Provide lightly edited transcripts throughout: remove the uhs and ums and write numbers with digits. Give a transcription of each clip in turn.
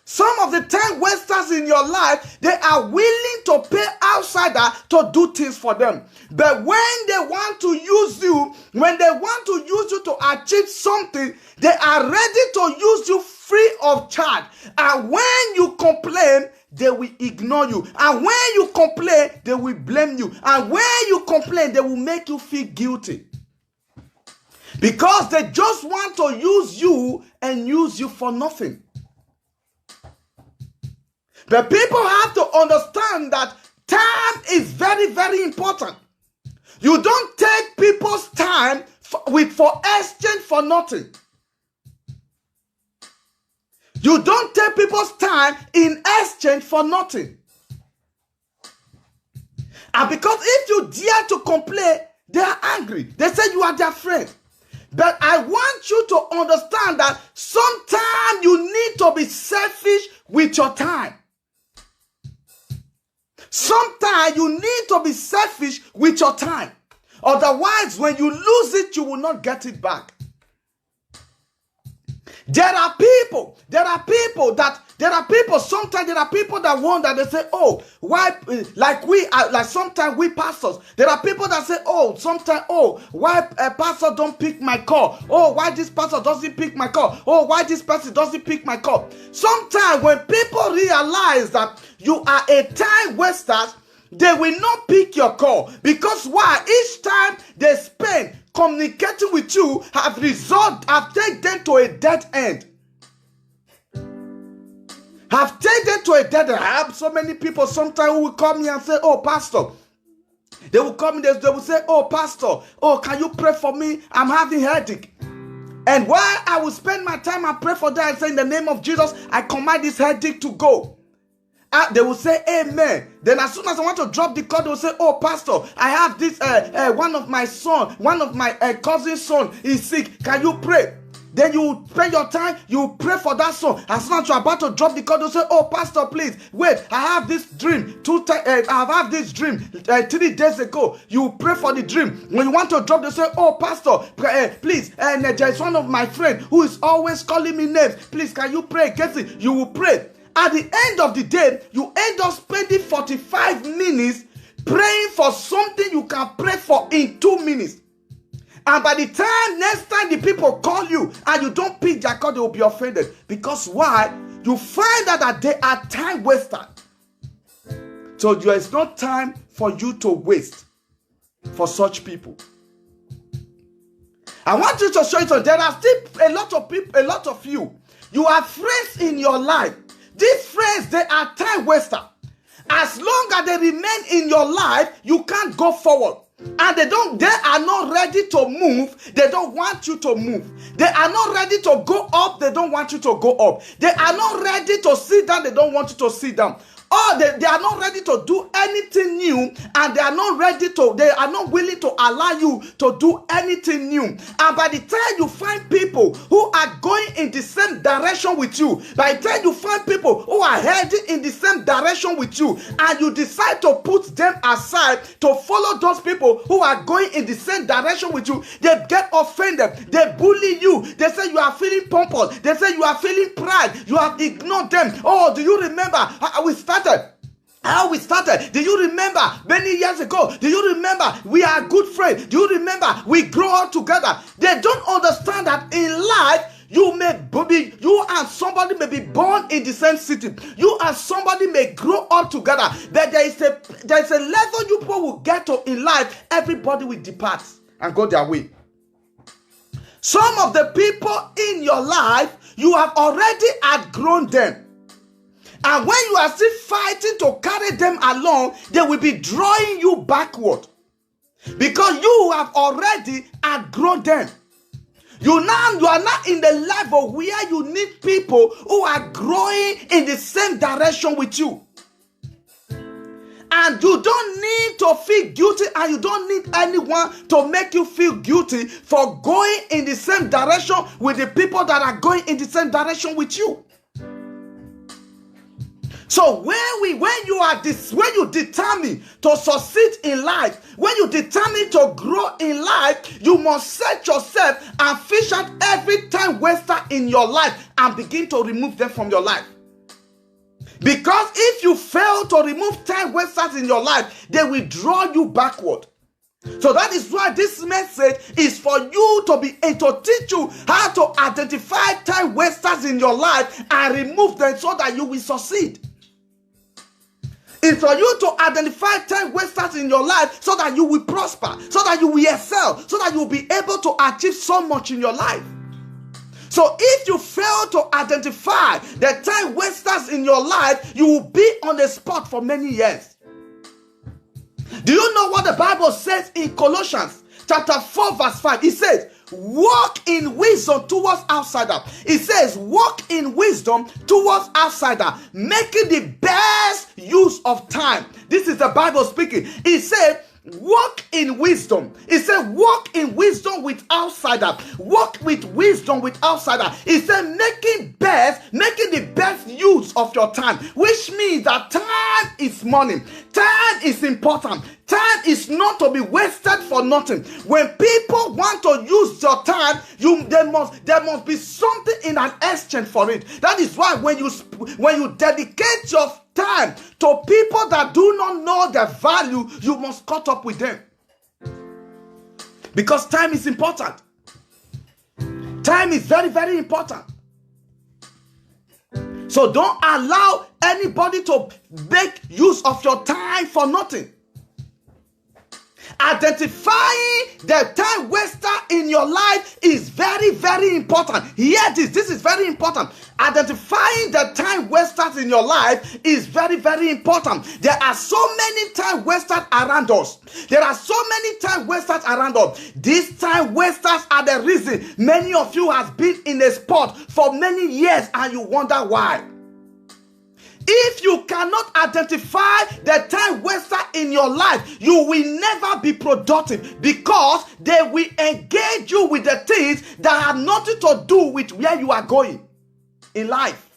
Some of the time wasters in your life, they are willing to pay outsider to do things for them. But when they want to use you, to achieve something, they are ready to use you free of charge. And when you complain, they will ignore you. And when you complain, they will blame you. And when you complain, they will make you feel guilty. Because they just want to use you and use you for nothing. But people have to understand that time is very, very important. You don't take people's time for exchange for nothing. You don't take people's time in exchange for nothing. And because if you dare to complain, they are angry. They say you are their friend. But I want you to understand that sometimes you need to be selfish with your time. Sometimes you need to be selfish with your time. Otherwise, when you lose it, you will not get it back. Sometimes there are people that wonder, they say, oh, why, sometimes we pastors, there are people that say, why a pastor don't pick my call? Oh, why this pastor doesn't pick my call? Oh, why this person doesn't pick my call? Sometimes when people realize that you are a time waster, they will not pick your call. Because why? Each time they spend communicating with you have taken them to a dead end. Have taken them to a dead end. I have so many people sometimes who will come here and say, oh, pastor. They will come in, they will say, oh, pastor, oh, can you pray for me? I'm having headache. And while I will spend my time and pray for that and say, in the name of Jesus, I command this headache to go. They will say amen. Then as soon as I want to drop the call, they will say, oh, pastor, I have this, one of my cousin's son is sick. Can you pray? Then you spend your time, you pray for that son. As soon as you're about to drop the call, they'll say, oh, pastor, please, wait, I have this dream. I have this dream 3 days ago. You pray for the dream. When you want to drop, they say, oh, pastor, please, there is one of my friends who is always calling me names. Please, can you pray against it? You will pray. At the end of the day, you end up spending 45 minutes praying for something you can pray for in 2 minutes. And by the time next time the people call you and you don't pick their call, they will be offended. Because why? You find out that they are time wasters. So there is no time for you to waste for such people. I want you to show you something. There are still a lot of people, a lot of you. You have friends in your life. These friends, they are time wasters. As long as they remain in your life, you can't go forward. And they are not ready to move. They don't want you to move. They are not ready to go up. They don't want you to go up. They are not ready to sit down. They don't want you to sit down. Or they are not ready to do anything new, and they are not willing to allow you to do anything new. And by the time you find people who are going in the same direction with you, by the time you find people who are heading in the same direction with you, and you decide to put them aside to follow those people who are going in the same direction with you, they get offended. They bully you. They say you are feeling pompous. They say you are feeling pride. You have ignored them. Oh, do you remember how we started? Do you remember many years ago? Do you remember we are good friends? Do you remember we grow up together? They don't understand that in life you and somebody may be born in the same city. You and somebody may grow up together. But there is a level you people will get to in life. Everybody will depart and go their way. Some of the people in your life, you have already outgrown them. And when you are still fighting to carry them along, they will be drawing you backward. Because you have already outgrown them. You are not in the level where you need people who are growing in the same direction with you. And you don't need to feel guilty, and you don't need anyone to make you feel guilty for going in the same direction with the people that are going in the same direction with you. So when you determine to succeed in life, when you determine to grow in life, you must set yourself and fish out every time waster in your life and begin to remove them from your life. Because if you fail to remove time wasters in your life, they will draw you backward. So that is why this message is for you to teach you how to identify time wasters in your life and remove them so that you will succeed. It's for you to identify time wasters in your life so that you will prosper, so that you will excel, so that you will be able to achieve so much in your life. So if you fail to identify the time wasters in your life, you will be on the spot for many years. Do you know what the Bible says in Colossians chapter 4 verse 5? It says, walk in wisdom towards outsider. It says, walk in wisdom towards outsider, making the best use of time. This is the Bible speaking. It said, walk in wisdom. It said, walk in wisdom with outsider. Walk with wisdom with outsider. It said, making the best use of your time, which means that time is money. Time is important. Time is not to be wasted for nothing. When people want to use your time, there must be something in an exchange for it. That is why when you dedicate your time to people that do not know the value, you must cut up with them. Because time is important. Time is very, very important. So don't allow anybody to make use of your time for nothing. Identifying the time waster in your life is very, very important. Hear this. This is very important. Identifying the time wasters in your life is very, very important. There are so many time wasters around us. There are so many time wasters around us. These time wasters are the reason many of you have been in a spot for many years and you wonder why. If you cannot identify the time waster in your life, you will never be productive, because they will engage you with the things that have nothing to do with where you are going in life.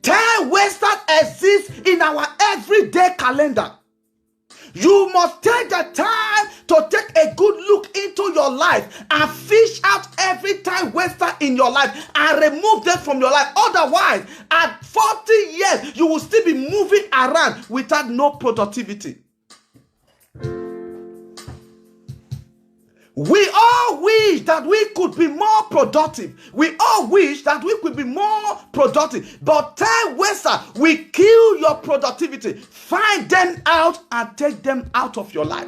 Time wasters exist in our everyday calendar. You must take the time to take a good look into your life and fish out every time waster in your life and remove them from your life. Otherwise, at 40 years, you will still be moving around without no productivity. We all wish that we could be more productive. We all wish that we could be more productive. But time waster will kill your productivity. Find them out and take them out of your life.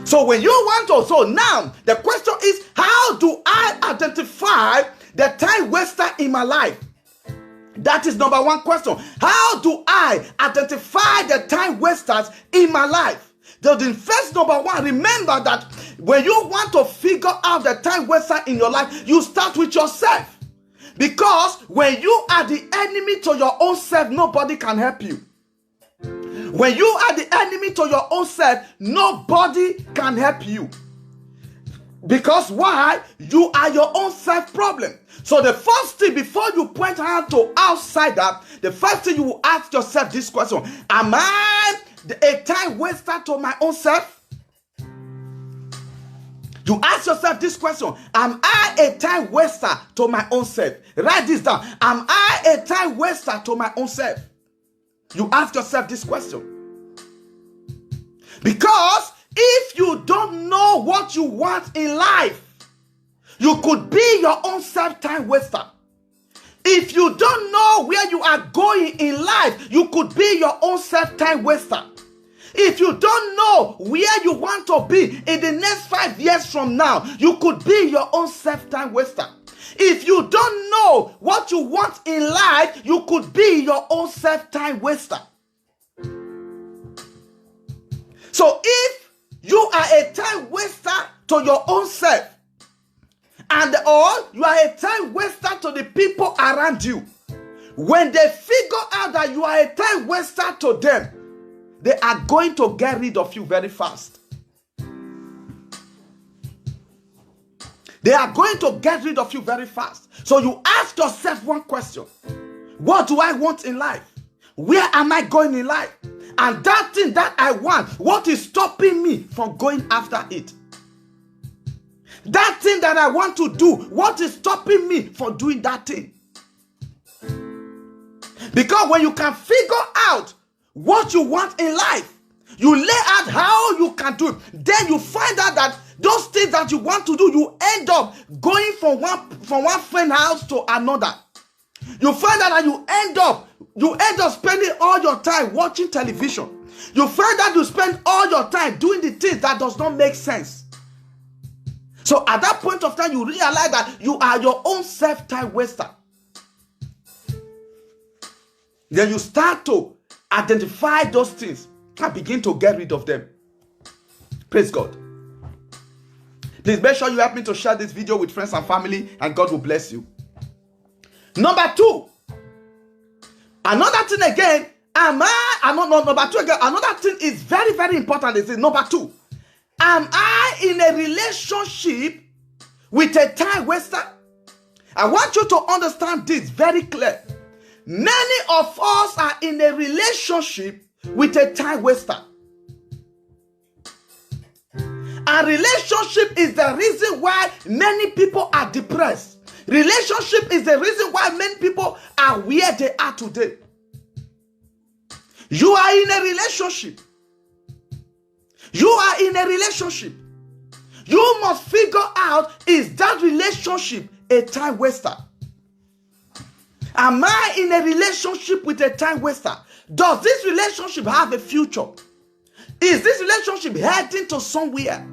So when you want to, so now the question is, how do I identify the time waster in my life? That is number one question. How do I identify the time wasters in my life? The first number one, remember that when you want to figure out the time waster in your life, you start with yourself. Because when you are the enemy to your own self, nobody can help you. When you are the enemy to your own self, nobody can help you. Because why? You are your own self problem. So the first thing, before you point out to outsider, the first thing you will ask yourself this question: am I a time waster to my own self? You ask yourself this question: am I a time waster to my own self? Write this down. Am I a time waster to my own self? You ask yourself this question. Because if you don't know what you want in life, you could be your own self-time waster. If you don't know where you are going in life, you could be your own self-time waster. If you don't know where you want to be in the next 5 years from now, you could be your own self-time waster. If you don't know what you want in life, you could be your own self-time waster. So if you are a time waster to your own self, and or you are a time waster to the people around you, when they figure out that you are a time waster to them, they are going to get rid of you very fast. They are going to get rid of you very fast. So you ask yourself one question: what do I want in life? Where am I going in life? And that thing that I want, what is stopping me from going after it? That thing that I want to do, what is stopping me from doing that thing? Because when you can figure out what you want in life, you lay out how you can do it, then you find out that those things that you want to do, you end up going from one friend house to another. You find out that you end up spending all your time watching television. You find that you spend all your time doing the things that does not make sense. So at that point of time, you realize that you are your own self-time waster. Then you start to identify those things and begin to get rid of them. Praise God. Please make sure you help me to share this video with friends and family, and God will bless you. Number 2. Another thing again, number 2 again, another thing is very, very important. Is number 2. Am I in a relationship with a time waster? I want you to understand this very clear. Many of us are in a relationship with a time waster. A relationship is the reason why many people are depressed. Relationship is the reason why many people are where they are today. You are in a relationship. You are in a relationship. You must figure out, is that relationship a time waster? Am I in a relationship with a time waster? Does this relationship have a future? Is this relationship heading to somewhere?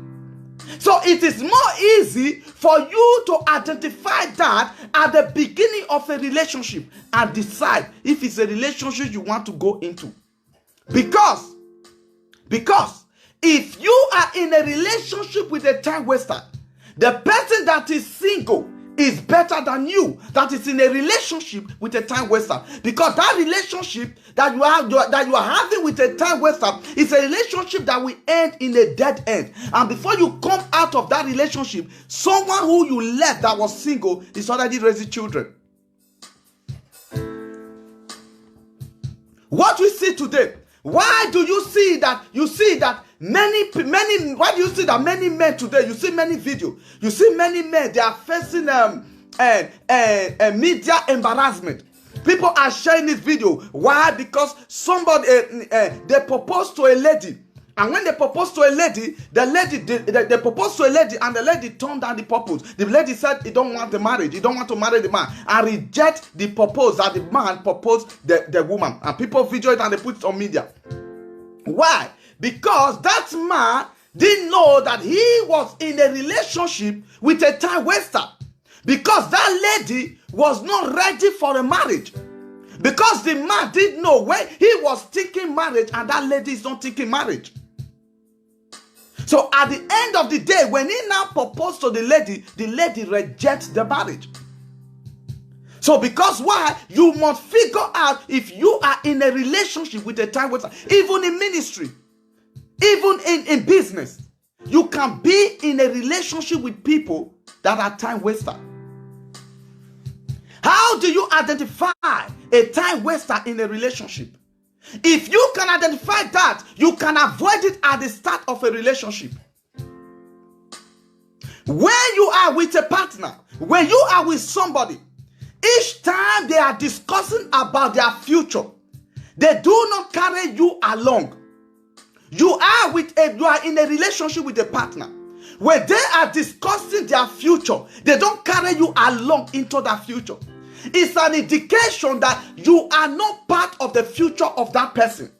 So it is more easy for you to identify that at the beginning of a relationship and decide if it's a relationship you want to go into. Because if you are in a relationship with a time waster, the person that is single is better than you that is in a relationship with a time waster, because that relationship that you are having with a time waster is a relationship that will end in a dead end. And before you come out of that relationship, someone who you left that was single is already raising children. What we see today, why do you see that? You see that why do you see that many men today, you see many videos, you see many men, they are facing media embarrassment. People are sharing this video. Why? Because somebody, they proposed to a lady. And when they proposed to a lady, they proposed to a lady and the lady turned down the proposal. The lady said he don't want the marriage. He don't want to marry the man. And reject the proposal that the man proposed the woman. And people video it and they put it on media. Why? Because that man didn't know that he was in a relationship with a time waster. Because that lady was not ready for a marriage. Because the man didn't know when he was thinking marriage and that lady is not thinking marriage. So at the end of the day, when he now proposed to the lady rejects the marriage. So because why? You must figure out if you are in a relationship with a time waster. Even in ministry, even in business, you can be in a relationship with people that are time waster. How do you identify a time waster in a relationship? If you can identify that, you can avoid it at the start of a relationship. When you are with a partner, when you are with somebody, each time they are discussing about their future, they do not carry you along. You are in a relationship with a partner. When they are discussing their future, they don't carry you along into that future. It's an indication that you are not part of the future of that person.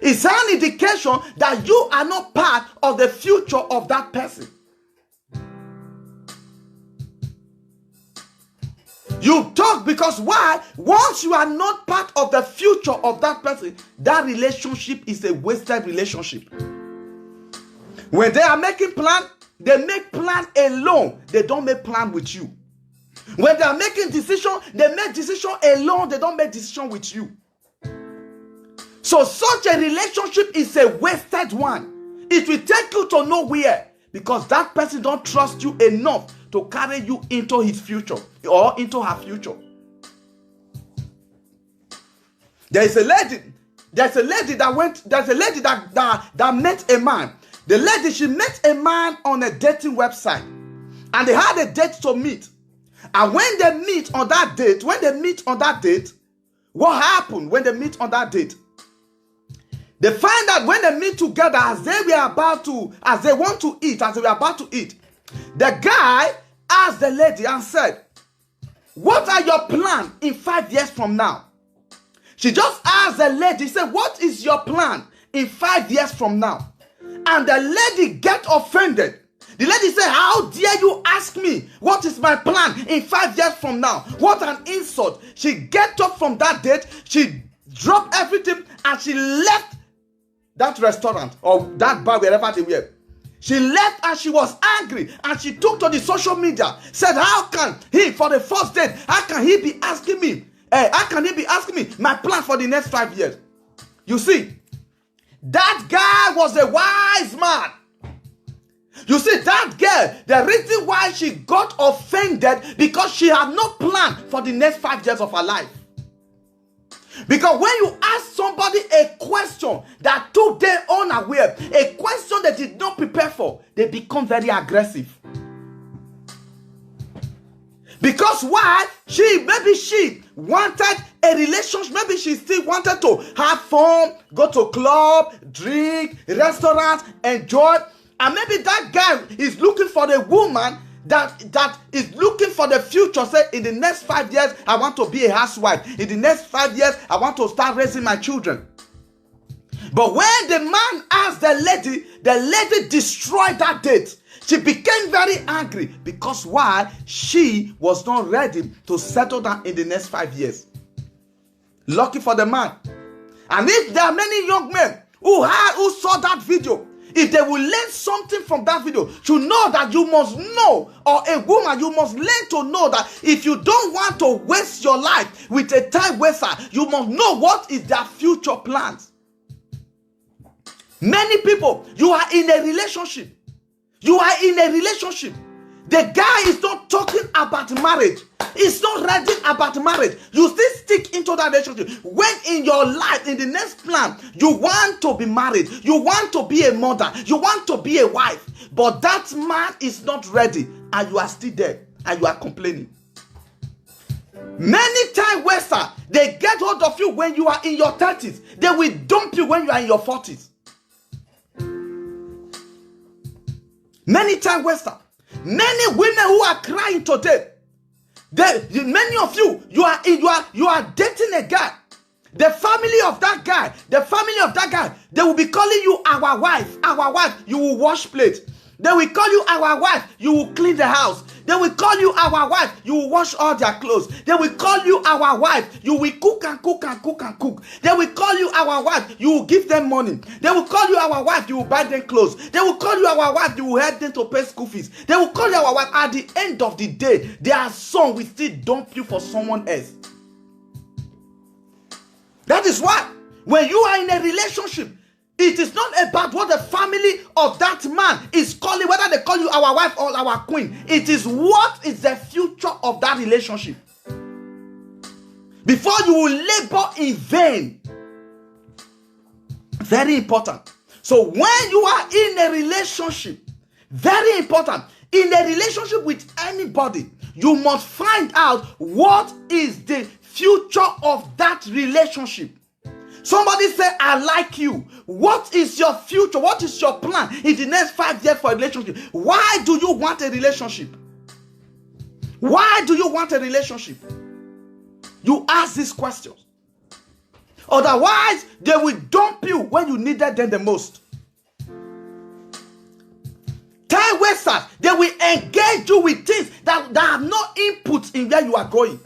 It's an indication that you are not part of the future of that person. You talk because why? Once you are not part of the future of that person, that relationship is a wasted relationship. When they are making plans, they make plan alone. They don't make plan with you. When they are making decision, they make decision alone. They don't make decision with you. So such a relationship is a wasted one. It will take you to nowhere because that person don't trust you enough to carry you into his future or into her future. There's a lady that met a man. The lady, she met a man on a dating website, and they had a date to meet. And when they meet on that date, what happened when they meet on that date? They find out when they meet together, as they want to eat, the guy asked the lady and said, "What are your plans in 5 years from now?" She just asked the lady, said, "What is your plan in 5 years from now?" And the lady get offended. The lady said, "How dare you ask me what is my plan in 5 years from now? What an insult." She get up from that date, she dropped everything, and she left that restaurant or that bar, wherever they were. She left and she was angry, and she took to the social media, said, "How can he, for the first date, how can he be asking me my plan for the next 5 years?" You see, that guy was a wise man. You see, that girl, the reason why she got offended, because she had no plan for the next 5 years of her life. Because when you ask somebody a question that took them unaware, a question they did not prepare for, they become very aggressive. Because why? Maybe she wanted a relationship. Maybe she still wanted to have fun, go to club, drink, restaurants, enjoy. And maybe that guy is looking for a woman that is looking for the future. Say, in the next 5 years, I want to be a housewife. In the next 5 years, I want to start raising my children. But when the man asked the lady destroyed that date. She became very angry because why? She was not ready to settle down in the next 5 years. Lucky for the man. And if there are many young men who saw that video, if they will learn something from that video, to know that you must know, or a woman, you must learn to know that if you don't want to waste your life with a time waster, you must know what is their future plans. Many people, you are in a relationship. The guy is not talking about marriage. He's not ready about marriage. You still stick into that relationship. When in your life, in the next plan, you want to be married, you want to be a mother, you want to be a wife, but that man is not ready, and you are still there, and you are complaining. Many time wasters, they get hold of you when you are in your 30s. They will dump you when you are in your 40s. Many time wasters. Many women who are crying today. Many of you, you are dating a guy. The family of that guy, they will be calling you our wife. Our wife, you will wash plates. They will call you our wife, you will clean the house. They will call you our wife, you will wash all their clothes. They will call you our wife, you will cook and cook and cook and cook. They will call you our wife, you will give them money. They will call you our wife, you will buy them clothes. They will call you our wife, you will help them to pay school fees. They will call you our wife. At the end of the day, their son will still dump you for someone else. That is why when you are in a relationship, it is not about what the family of that man is calling, whether they call you our wife or our queen. It is what is the future of that relationship. Before you will labor in vain. Very important. So when you are in a relationship, very important, in a relationship with anybody, you must find out what is the future of that relationship. Somebody say, "I like you." What is your future? What is your plan in the next 5 years for a relationship? Why do you want a relationship? Why do you want a relationship? You ask these questions. Otherwise, they will dump you when you needed them the most. Time wasters, they will engage you with things that have no input in where you are going.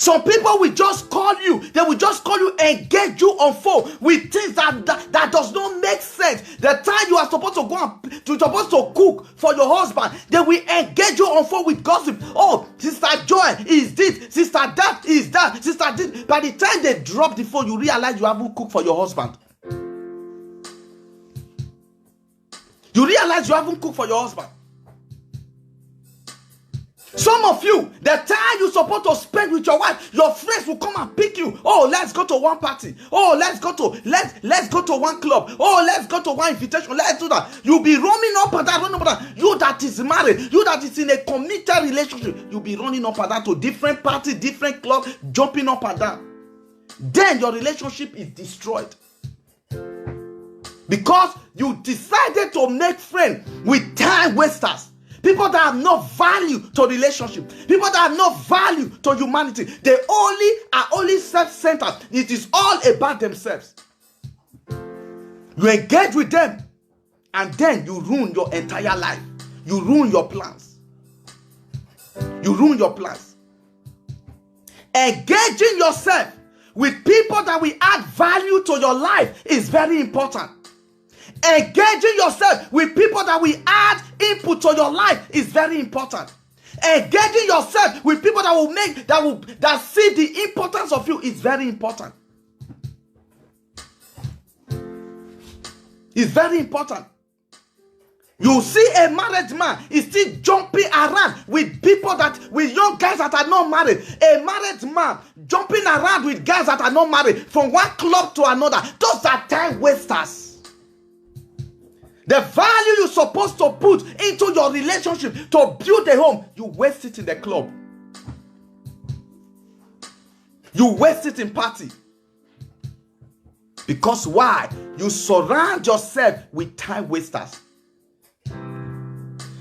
Some people will just call you. They will just call you, engage you on phone with things that does not make sense. The time you are supposed to cook for your husband, they will engage you on phone with gossip. "Oh, Sister Joy is this, Sister that is that, Sister this." By the time they drop the phone, you realize you haven't cooked for your husband. Some of you, the time you're supposed to spend with your wife, your friends will come and pick you. Oh, let's go to one party. Oh, let's go to one club. Oh, let's go to one invitation. Let's do that. You'll be roaming up and down, running up and down. You that is married, you that is in a committed relationship, you'll be running up and down to different parties, different clubs, jumping up and down. Then your relationship is destroyed. Because you decided to make friends with time wasters. People that have no value to relationship. People that have no value to humanity. They are only self-centered. It is all about themselves. You engage with them, and then you ruin your entire life. You ruin your plans. You ruin your plans. Engaging yourself with people that will add value to your life is very important. Engaging yourself with people that will add input to your life is very important. Engaging yourself with people that see the importance of you is very important. It's very important. You see a married man is still jumping around with young guys that are not married. A married man jumping around with guys that are not married from one club to another. Those are time wasters. The value you're supposed to put into your relationship to build a home, you waste it in the club. You waste it in party. Because why? You surround yourself with time wasters.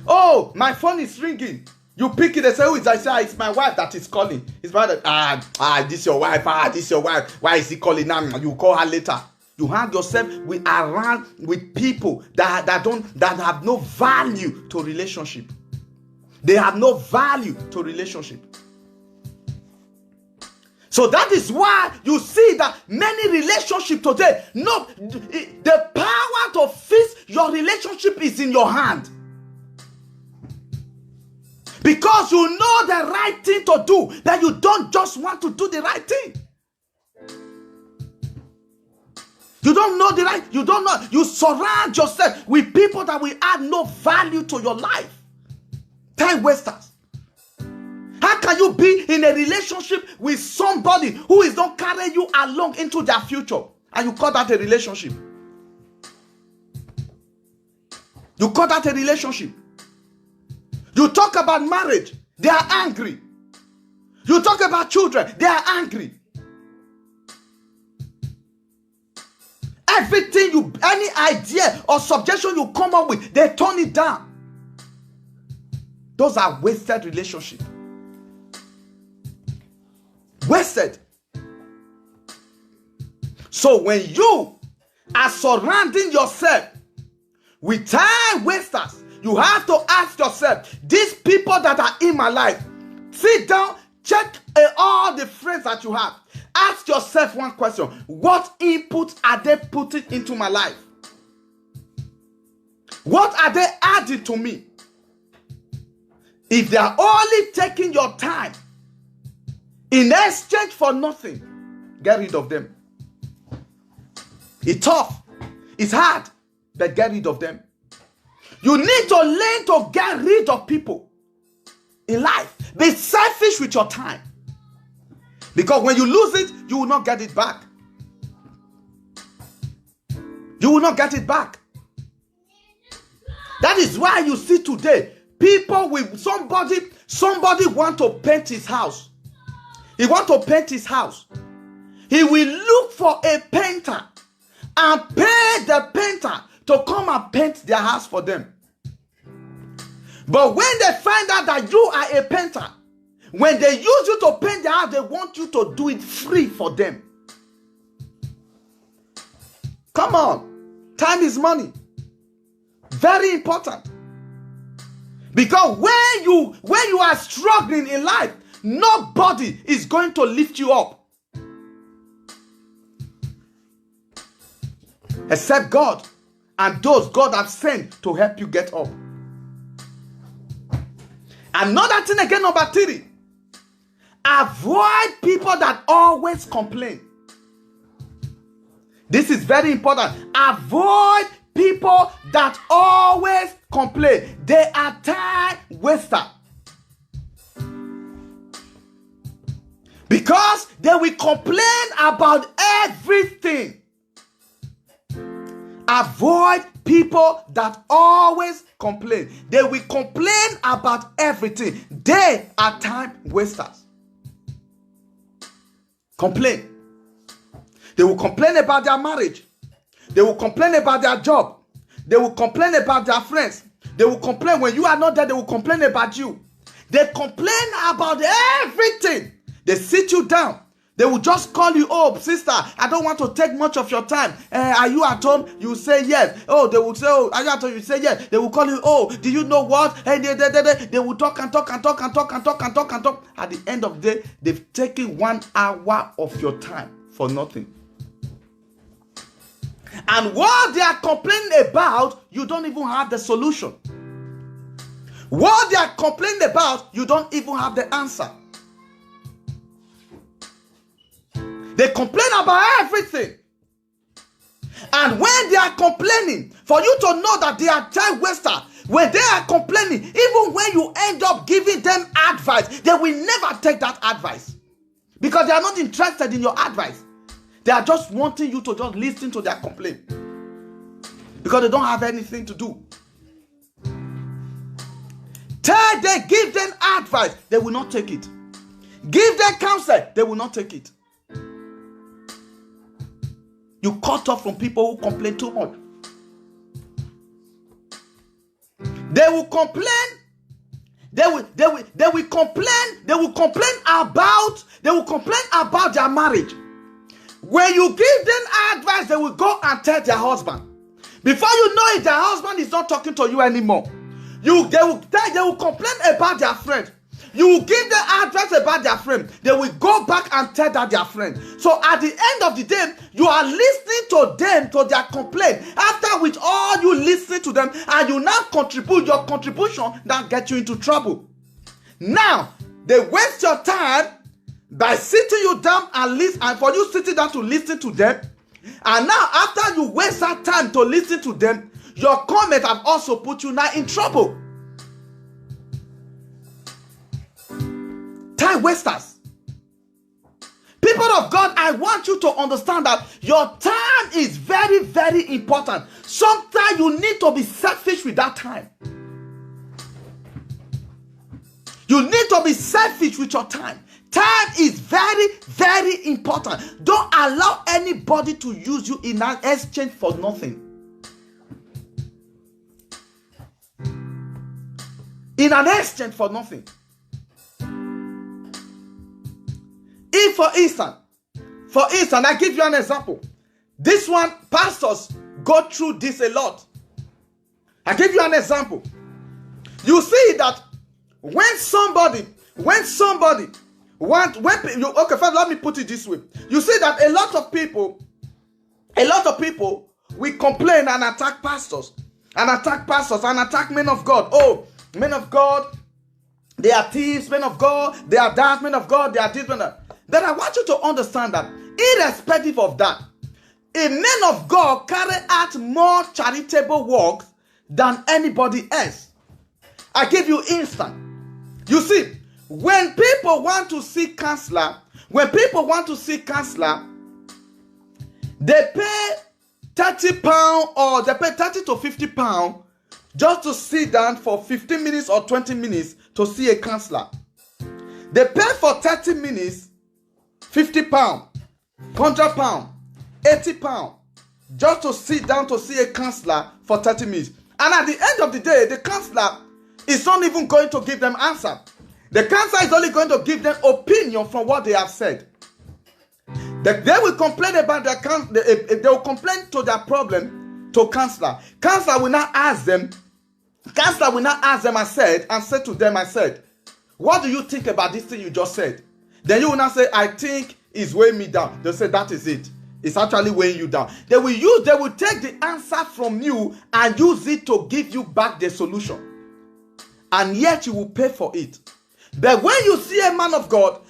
Oh, my phone is ringing. You pick it and say, who is that? Say, it's my wife that is calling. It's my wife. This your wife. This is your wife. Why is he calling now? You call her later. You hang yourself around with people that have no value to relationship. They have no value to relationship. So that is why you see that many relationships today, the power to fix your relationship is in your hand. Because you know the right thing to do, that you don't just want to do the right thing. You don't know the right, you don't know. You surround yourself with people that will add no value to your life. Time wasters. How can you be in a relationship with somebody who is not carrying you along into their future? And you call that a relationship? You call that a relationship? You talk about marriage, they are angry. You talk about children, they are angry. Everything any idea or suggestion you come up with, they turn it down. Those are wasted relationships. Wasted. So when you are surrounding yourself with time wasters, you have to ask yourself, these people that are in my life, sit down, check all the friends that you have. Ask yourself one question. What input are they putting into my life? What are they adding to me? If they are only taking your time in exchange for nothing, get rid of them. It's tough. It's hard, but get rid of them. You need to learn to get rid of people in life. Be selfish with your time. Because when you lose it, you will not get it back. You will not get it back. That is why you see today, people with somebody want to paint his house. He want to paint his house. He will look for a painter and pay the painter to come and paint their house for them. But when they find out that you are a painter, when they use you to paint their house, they want you to do it free for them. Come on. Time is money. Very important. Because when you are struggling in life, nobody is going to lift you up. Except God and those God has sent to help you get up. Another thing again, number 3. Avoid people that always complain. This is very important. Avoid people that always complain. They are time wasters. Because they will complain about everything. Avoid people that always complain. They will complain about everything. They are time wasters. Complain. They will complain about their marriage. They will complain about their job. They will complain about their friends. They will complain when you are not there. They will complain about you. They complain about everything. They sit you down. They will just call you, oh, sister, I don't want to take much of your time. Are you at home? You say yes. Oh, they will say, oh, are you at home? You say yes. They will call you, oh, do you know what? Hey, they will talk and talk and talk and talk and talk and talk and talk. At the end of the day, they've taken 1 hour of your time for nothing. And what they are complaining about, you don't even have the solution. What they are complaining about, you don't even have the answer. They complain about everything. And when they are complaining, for you to know that they are time wasters, when they are complaining, even when you end up giving them advice, they will never take that advice. Because they are not interested in your advice. They are just wanting you to just listen to their complaint. Because they don't have anything to do. Till they give them advice, they will not take it. Give them counsel, they will not take it. You cut off from people who complain too much. They will complain. They will complain about their marriage. When you give them advice, they will go and tell their husband. Before you know it, their husband is not talking to you anymore. They will complain about their friend. You will give them advice about their friend. They will go back and tell that their friend. So at the end of the day, you are listening to them, to their complaint. After which all you listen to them and you now contribute your contribution that gets you into trouble. Now, they waste your time by sitting you down and listen, and for you sitting down to listen to them. And now after you waste that time to listen to them, your comment have also put you now in trouble. Time wasters. People of God, I want you to understand that your time is very, very important. Sometimes you need to be selfish with that time. You need to be selfish with your time. Time is very, very important. Don't allow anybody to use you in an exchange for nothing. In an exchange for nothing. If, for instance, I give you an example. This one, pastors go through this a lot. I give you an example. You see that when somebody, okay, first let me put it this way. You see that a lot of people will complain and attack pastors, and attack men of God. Oh, men of God, they are thieves. Men of God, they are that. Men of God, they are this. Men of... Then I want you to understand that irrespective of that, a man of God carry out more charitable works than anybody else. I give you instance. You see, when people want to see counselor, they pay £30 or they pay £30 to £50 just to sit down for 15 minutes or 20 minutes to see a counselor. They pay for 30 minutes, £50, £100, £80 just to sit down to see a counselor for 30 minutes. And at the end of the day, the counselor is not even going to give them answer. The counselor is only going to give them opinion from what they have said. They will complain about they will complain to their problem to counselor. Counselor will not ask them. I said to them, what do you think about this thing you just said? Then you will not say, I think it's weighing me down. They'll say, that is it. It's actually weighing you down. They will take the answer from you and use it to give you back the solution. And yet you will pay for it. But when you see a man of God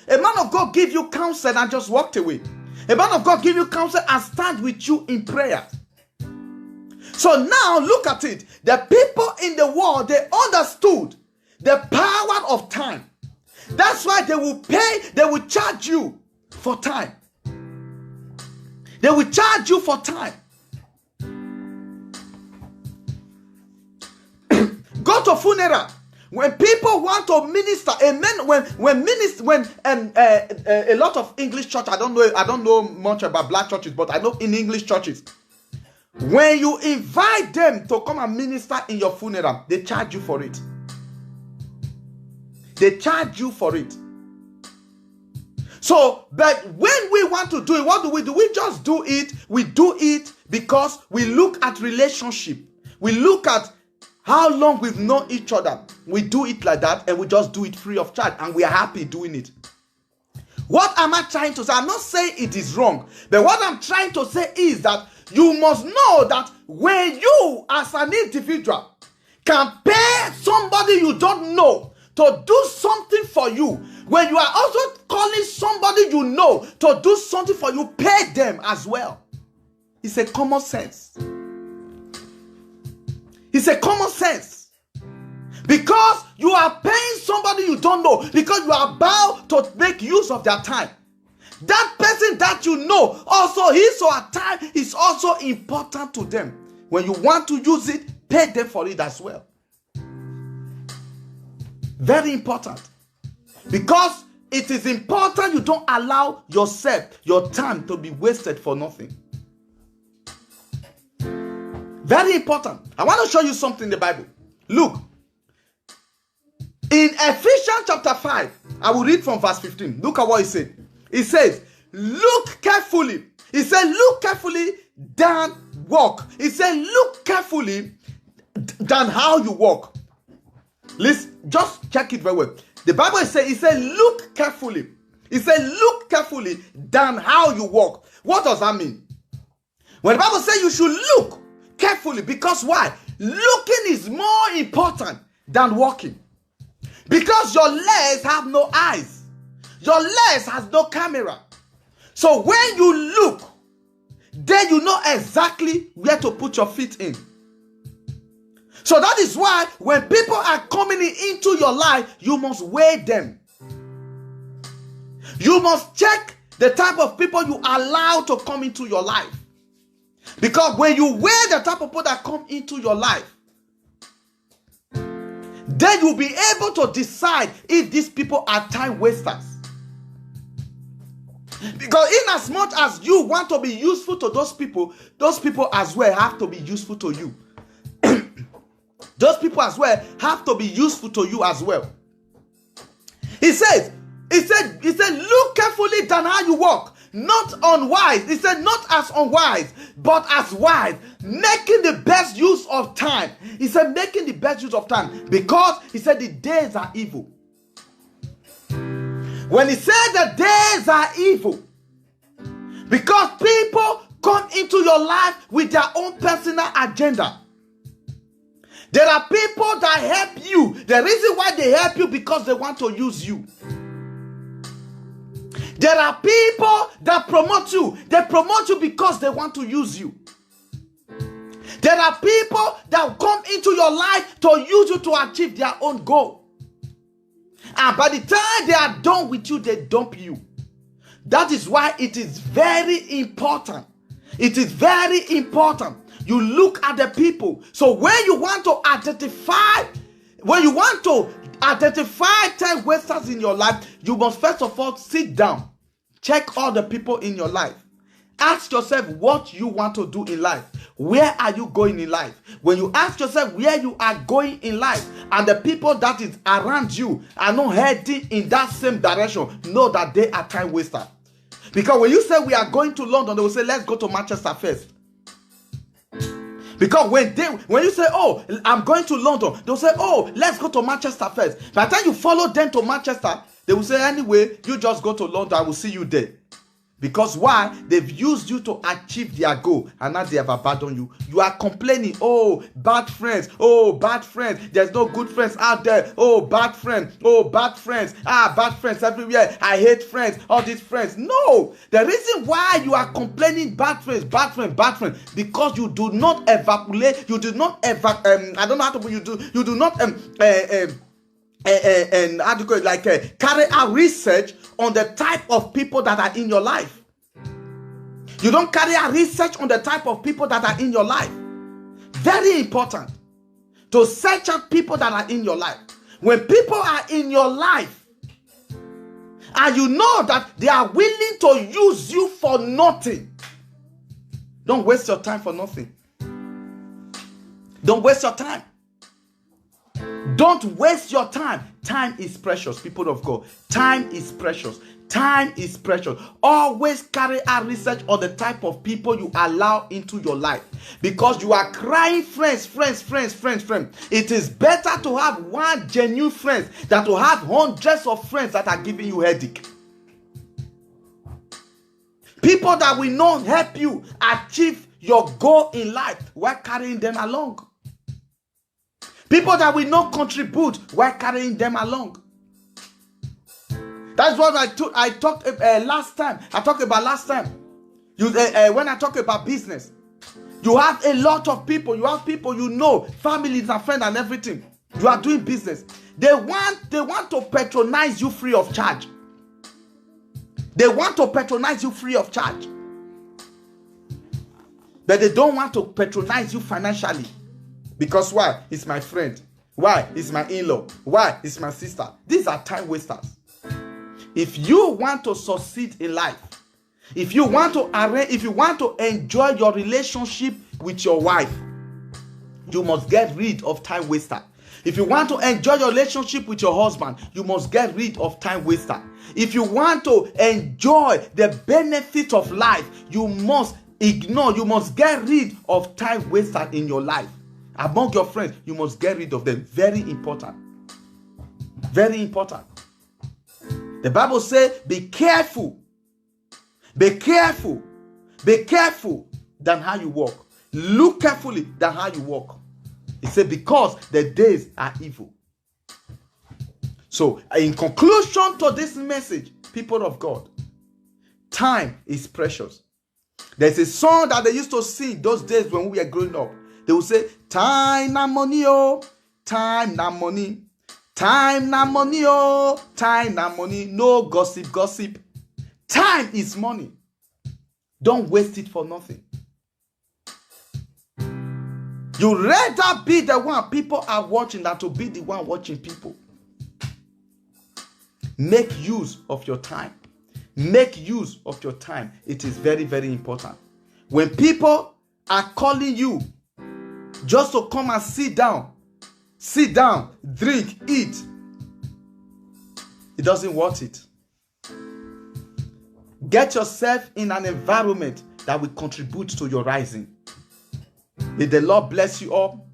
give you counsel and just walked away. A man of God give you counsel and stand with you in prayer. So now look at it. The people in the world, they understood the power of time. That's why they will charge you for time. They will charge you for time. Go to funeral. When people want to minister, amen. When a lot of English church, I don't know much about black churches, but I know in English churches, when you invite them to come and minister in your funeral, they charge you for it. They charge you for it. So, but when we want to do it, what do? We just do it. We do it because we look at relationship. We look at how long we've known each other. We do it like that, and we just do it free of charge, and we are happy doing it. What am I trying to say? I'm not saying it is wrong, but what I'm trying to say is that you must know that when you, as an individual, can pay somebody you don't know to do something for you, when you are also calling somebody you know to do something for you, pay them as well. It's a common sense. It's a common sense. Because you are paying somebody you don't know, because you are about to make use of their time. That person that you know, also his or her time is also important to them. When you want to use it, pay them for it as well. Very important. Because it is important you don't allow yourself, your time to be wasted for nothing. Very important. I want to show you something in the Bible. Look. In Ephesians chapter 5, I will read from verse 15. Look at what it said. It says, look carefully. It said, look carefully than walk. It said, look carefully than how you walk. Listen, just check it very well. The Bible says, it said, look carefully. It said, look carefully than how you walk. What does that mean? When the Bible says you should look carefully, because why? Looking is more important than walking. Because your legs have no eyes. Your legs has no camera. So when you look, then you know exactly where to put your feet in. So that is why when people are coming into your life, you must weigh them. You must check the type of people you allow to come into your life. Because when you weigh the type of people that come into your life, then you'll be able to decide if these people are time wasters. Because in as much as you want to be useful to those people as well have to be useful to you. Those people as well have to be useful to you as well. He said, look carefully than how you walk. Not unwise. He said, not as unwise, but as wise. Making the best use of time. He said, making the best use of time. Because he said the days are evil. When he said the days are evil, because people come into your life with their own personal agenda. There are people that help you. The reason why they help you because they want to use you. There are people that promote you. They promote you because they want to use you. There are people that come into your life to use you to achieve their own goal. And by the time they are done with you, they dump you. That is why it is very important. It is very important. You look at the people. So when you want to identify time wasters in your life, you must first of all sit down. Check all the people in your life. Ask yourself what you want to do in life. Where are you going in life? When you ask yourself where you are going in life, and the people that is around you are not heading in that same direction, know that they are time wasters. Because when you say we are going to London, they will say, let's go to Manchester first. Because when you say, oh, I'm going to London, they'll say, oh, let's go to Manchester first. By the time you follow them to Manchester, they will say, anyway, you just go to London, I will see you there. Because why? They've used you to achieve their goal, and now they have abandoned you. You are complaining, oh, bad friends, oh, bad friends. There's no good friends out there. Oh, bad friends, oh, bad friends. bad friends everywhere. I hate friends, all these friends. No, the reason why you are complaining bad friends, because you do not evaluate, you do not I don't know how to put you do not and how do you call it, like carry out research on the type of people that are in your life. You don't carry out research on the type of people that are in your life. Very important to search out people that are in your life. When people are in your life and you know that they are willing to use you for nothing, don't waste your time for nothing. Don't waste your time. Don't waste your time. Time is precious, people of God. Time is precious. Time is precious. Always carry out research on the type of people you allow into your life. Because you are crying friends. It is better to have one genuine friend than to have hundreds of friends that are giving you headache. People that will not help you achieve your goal in life while carrying them along. People that will not contribute while carrying them along. That's what I talked last time. I talked about last time. When I talk about business, you have a lot of people. You have people you know, families and friends and everything. You are doing business. They want to patronize you free of charge. They want to patronize you free of charge. But they don't want to patronize you financially. Because why? It's my friend. Why? It's my in-law. Why? It's my sister. These are time wasters. If you want to succeed in life, if you want to enjoy your relationship with your wife, you must get rid of time waster. If you want to enjoy your relationship with your husband, you must get rid of time waster. If you want to enjoy the benefit of life, you must get rid of time waster in your life. Among your friends, you must get rid of them. Very important. Very important. The Bible says, be careful. Be careful. Be careful than how you walk. Look carefully than how you walk. It said, because the days are evil. So, in conclusion to this message, people of God, time is precious. There's a song that they used to sing those days when we were growing up. They would say, time na money, oh, time na money. Time na money, oh, time na money. No gossip. Time is money. Don't waste it for nothing. You'd rather be the one people are watching than to be the one watching people. Make use of your time. Make use of your time. It is very, very important. When people are calling you just to come and sit down, drink, eat, it doesn't worth it. Get yourself in an environment that will contribute to your rising. May the Lord bless you all.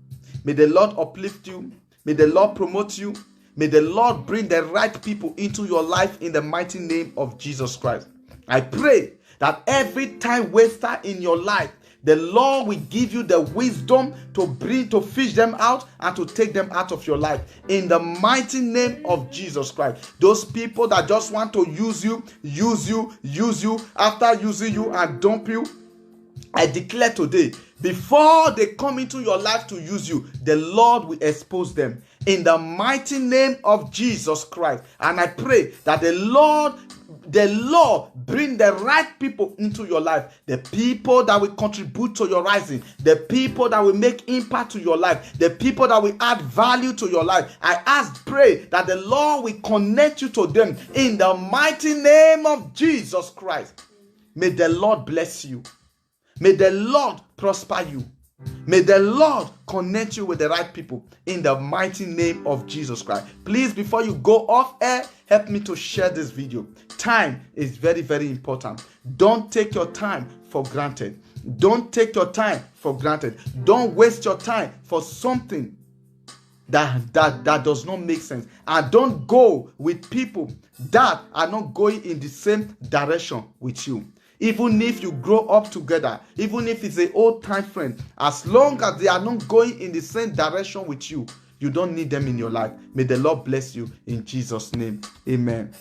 May the Lord uplift you. May the Lord promote you. May the Lord bring the right people into your life in the mighty name of Jesus Christ. I pray that every time waster in your life, the Lord will give you the wisdom to fish them out and to take them out of your life. In the mighty name of Jesus Christ. Those people that just want to use you, after using you and dump you, I declare today, before they come into your life to use you, the Lord will expose them. In the mighty name of Jesus Christ. And I pray that the Lord bring the right people into your life. The people that will contribute to your rising. The people that will make impact to your life. The people that will add value to your life. Pray that the Lord will connect you to them. In the mighty name of Jesus Christ. May the Lord bless you. May the Lord prosper you. May the Lord connect you with the right people in the mighty name of Jesus Christ. Please, before you go off air, help me to share this video. Time is very, very important. Don't take your time for granted. Don't take your time for granted. Don't waste your time for something that does not make sense. And don't go with people that are not going in the same direction with you. Even if you grow up together, even if it's an old time friend, as long as they are not going in the same direction with you, you don't need them in your life. May the Lord bless you in Jesus' name. Amen.